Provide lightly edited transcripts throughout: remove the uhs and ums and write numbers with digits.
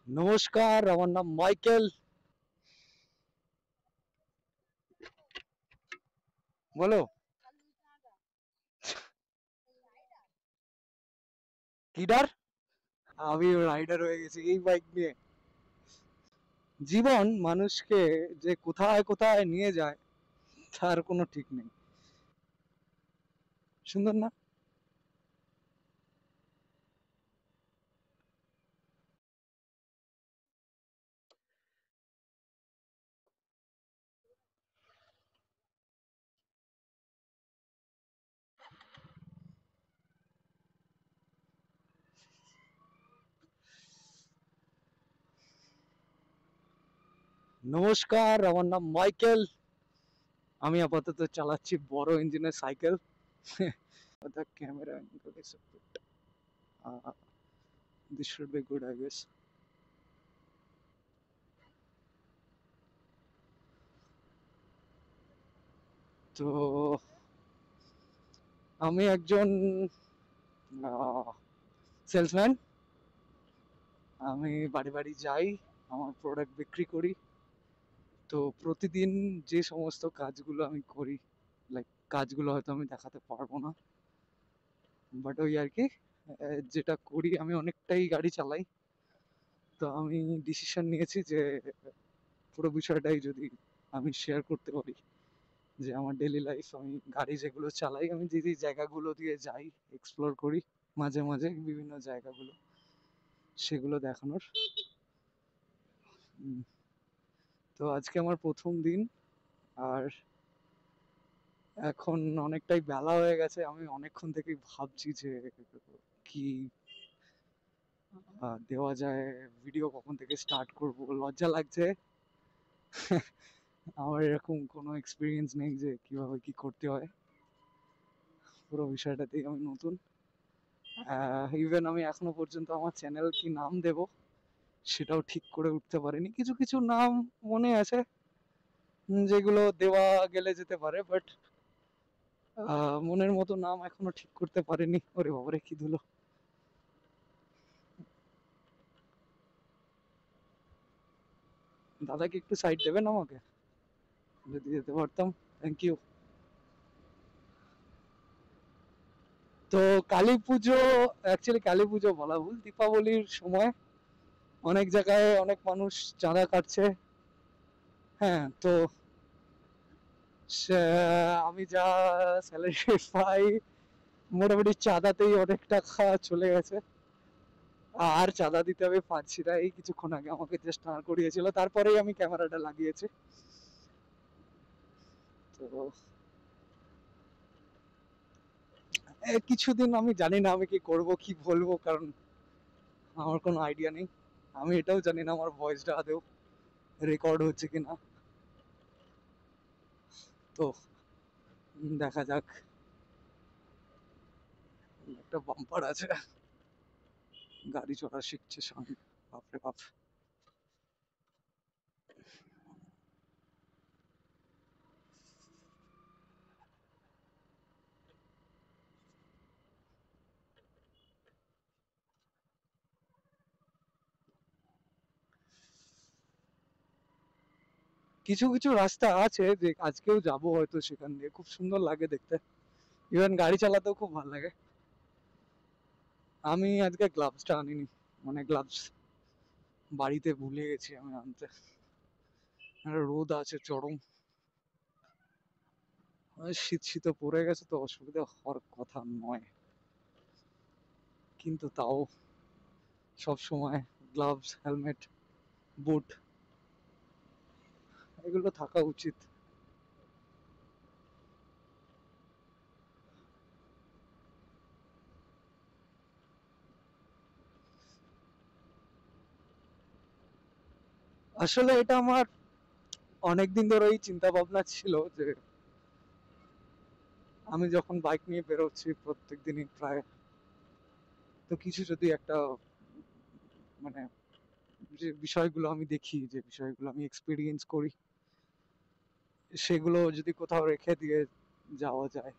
নমস্কার, আমার নাম মাইকেল। বলো। কিডার? আমি রাইডার হয়ে গেছি এই বাইক নিয়ে। জীবন মানুষকে যে কোথায় কোথায় নিয়ে যায় তার কোনো ঠিক নেই। সুন্দর না? নমস্কার, আমার নাম মাইকেল। আমি আপাতত চালাচ্ছি বড় ইঞ্জিনের cycle. The camera angle is a bit, this should be good, I guess. তো আমি একজন সেলসম্যান। আমি বাড়ি বাড়ি যাই, আমার প্রোডাক্ট বিক্রি করি। তো প্রতিদিন যে সমস্ত কাজগুলো আমি করি, লাইক কাজগুলো হয়তো আমি দেখাতে পারবো না, বাট ওই আর কি, যেটা করি আমি অনেকটাই গাড়ি চালাই। তো আমি ডিসিশন নিয়েছি যে পুরো বিষয়টাই যদি আমি শেয়ার করতে পারি, যে আমার ডেলি লাইফ, আমি গাড়ি যেগুলো চালাই, আমি যে যে জায়গাগুলো দিয়ে যাই, এক্সপ্লোর করি মাঝে মাঝে বিভিন্ন জায়গাগুলো, সেগুলো দেখানোর। উম, তো আজকে আমার প্রথম দিন। আর এখন অনেকটাই বেলা হয়ে গেছে, আমি অনেকক্ষণ থেকেই ভাবছি যে কি দেওয়া যায়, ভিডিও কখন থেকে স্টার্ট করব। লজ্জা লাগছে, আমার এরকম কোনো এক্সপিরিয়েন্স নেই যে কিভাবে কি করতে হয়। পুরো বিষয়টাতেই আমি নতুন। ইভেন আমি এখনো পর্যন্ত আমার চ্যানেল কি নাম দেব সেটাও ঠিক করে উঠতে পারিনি। কিছু কিছু নাম মনে আছে, যেগুলো দেওয়া গেলে যেতে পারে, বাট মনের মতো নাম এখনো ঠিক করতে পারিনি। ওরে বাবারে, কি ধুলো! দাদা কি একটু সাইড দেবেন আমাকে? যদি যেতে পারতাম, থ্যাংক ইউ। তো কালী পুজো, অ্যাকচুয়ালি কালী পুজো বলা ভুল, দীপাবলির সময় অনেক জায়গায় অনেক মানুষ চাঁদা কাটছে। হ্যাঁ, তো আমি যা স্যালারি পাই, মোটামুটি চাঁদাতেই অনেক টাকা চলে গেছে। আর চাঁদা দিতে আমি পারছি না। এই কিছুক্ষণ আগে আমাকে জাস্ট দাঁড় করিয়েছিল, তারপরেই আমি ক্যামেরাটা লাগিয়েছি। তো কিছুদিন আমি জানি না আমি কি করব, কি বলবো, কারণ আমার কোনো আইডিয়া নেই। আমি এটাও জানি না আমার ভয়েসটা আদেও রেকর্ড হচ্ছে কিনা। তো দেখা যাক। একটা বাম্পার আছে, গাড়ি চড়া শিখছে সামনে। বাপরে বাপ! কিছু কিছু রাস্তা আছে যে আজকেও যাব হয়তো, সেখান দিয়ে খুব সুন্দর লাগে দেখতে। ইভেন গাড়ি চালাতেও খুব ভালো লাগে। আমি আজকে গ্লাভসটা আনিনি, মানে গ্লাভস বাড়িতে ভুলে গেছি আমি আনতে। আর রোদ আছে চরম, আর শীত শীত পড়ে গেছে, তো অসুবিধা হওয়ার কথা নয়, কিন্তু তাও সব সময় গ্লাভস, হেলমেট, বুট, এগুলো থাকা উচিত। আসলে এটা আমার অনেকদিন ধরেই চিন্তা ভাবনা ছিল যে আমি যখন বাইক নিয়ে বেরোচ্ছি প্রত্যেক দিনই প্রায়, তো কিছু যদি একটা, মানে যে বিষয়গুলো আমি দেখি, যে বিষয়গুলো আমি এক্সপিরিয়েন্স করি, সেগুলো যদি কোথাও রেখে দিয়ে যাওয়া যায়।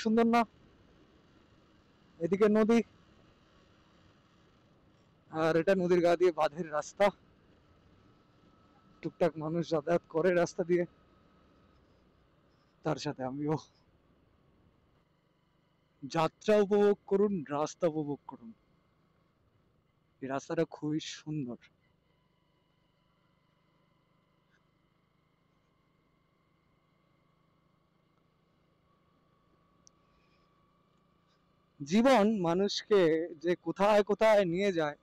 সুন্দর না? এদিকে নদী, আর এটা নদীর গা দিয়ে বাঁধের রাস্তা, টুকটাক মানুষ যাতায়াত করে রাস্তা দিয়ে, তার সাথে আমিও। যাত্রা উপভোগ করুন, রাস্তা উপভোগ করুন। এই রাস্তাটা খুবই সুন্দর। জীবন মানুষকে যে কোথায় কোথায় নিয়ে যায়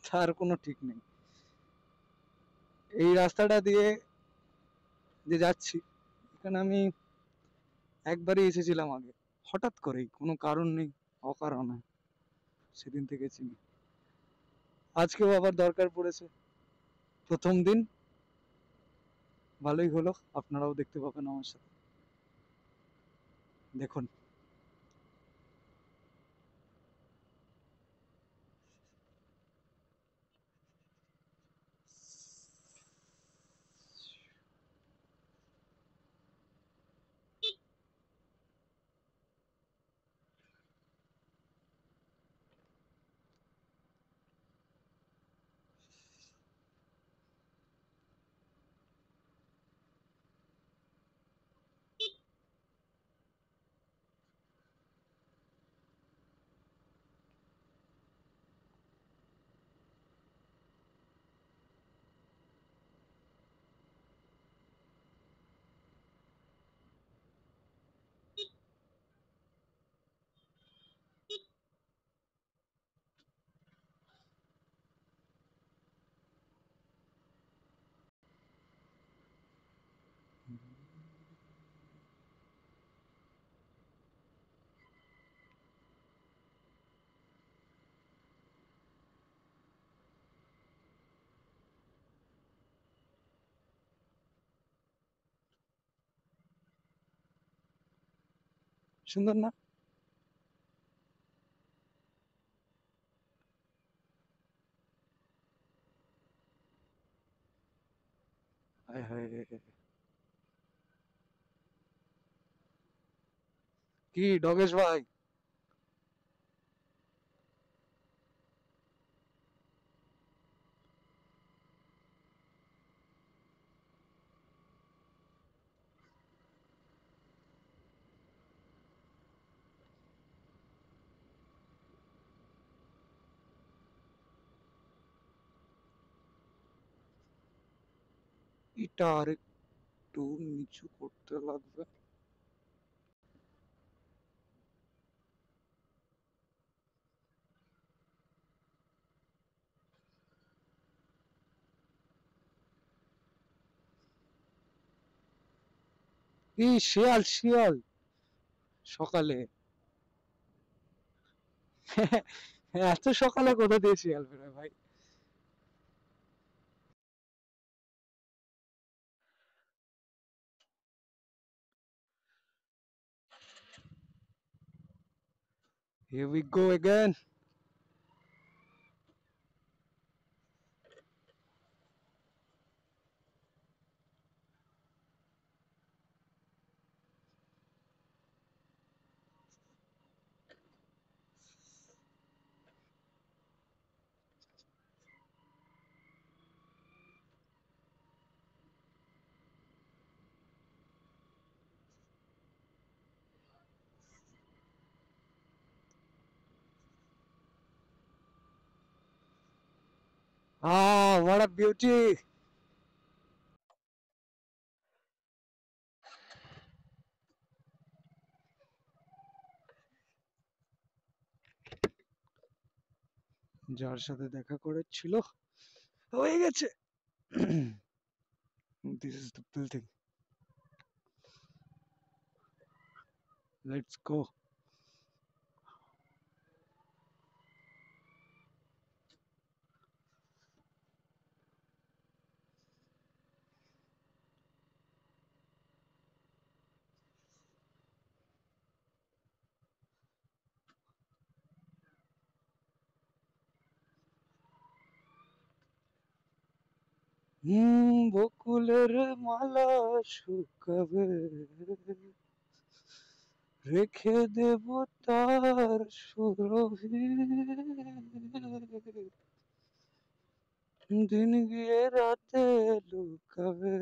তার কোনো ঠিক নেই। এই রাস্তাটা দিয়ে যে যাচ্ছি, এখানে আমি একবারই এসেছিলাম আগে, হঠাৎ করেই, কোনো কারণ নেই, অকারণে। সেদিন থেকে চিনি, আজকেও আবার দরকার পড়েছে। প্রথম দিন, ভালোই হলো, আপনারাও দেখতে পাবেন আমার সাথে। দেখুন, সুন্দর না? হায় হায়, কি ডগেশ ভাই? এটা আর একটু নিচু করতে লাগবে। এই শিয়াল শিয়াল সকালে! এত সকালে কোথা দিয়ে শিয়াল বেরোয় ভাই? Here we go again. Ah, what a beauty! যার সাথে দেখা করার ছিল হয়ে গেছে। This is the building. Let's go. বকুলের মালা শুকাবে, রেখে দেব তার সুরভি, দিন গিয়ে রাতে লুকাবে।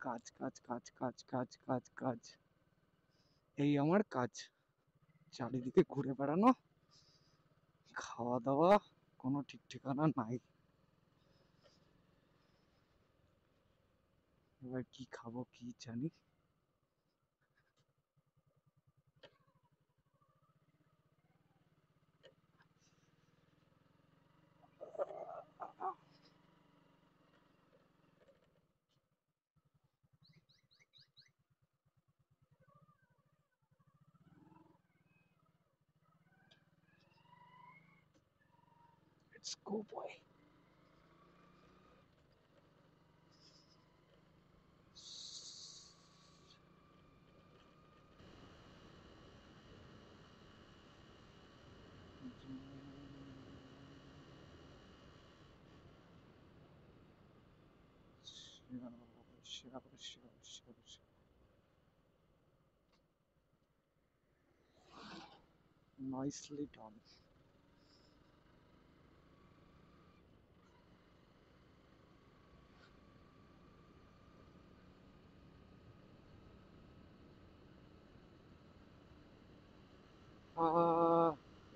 কাজ কাজ কাজ কাজ কাজ কাজ কাজ, এই আমার কাজ। চারিদিকে ঘুরে বেড়ানো, খাওয়া দাওয়া, কোনো ঠিক ঠিকানা নাই। এবার কি খাবো কি জানি। Let's go boy. Nicely done.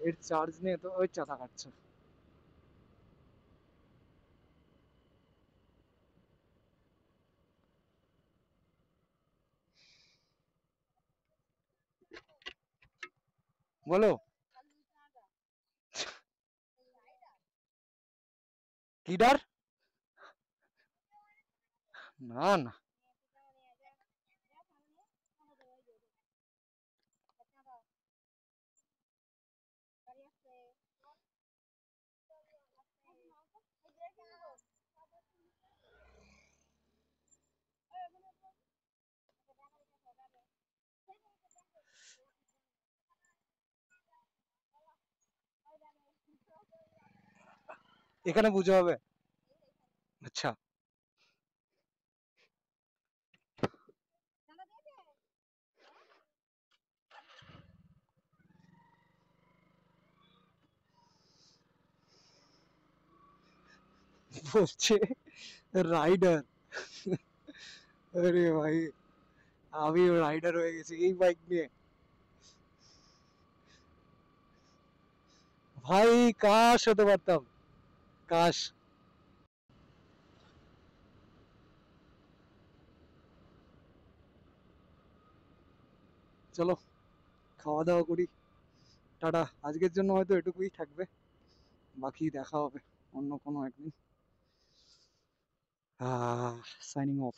এর চার্জ নিয়ে তো ওই চাঁদা কাটছে। বলো কিডার, না না এখানে বুঝে হবে। আচ্ছা বলছে রাইডার, আরে ভাই আমি রাইডার হয়ে গেছি এই বাইক নিয়ে। ভাই কাশ হতে পারতাম, কাশ। চলো খাওয়া দাওয়া করি, টাটা। আজকের জন্য হয়তো এটুকুই থাকবে, বাকি দেখা হবে অন্য কোনো একদিন। Signing off.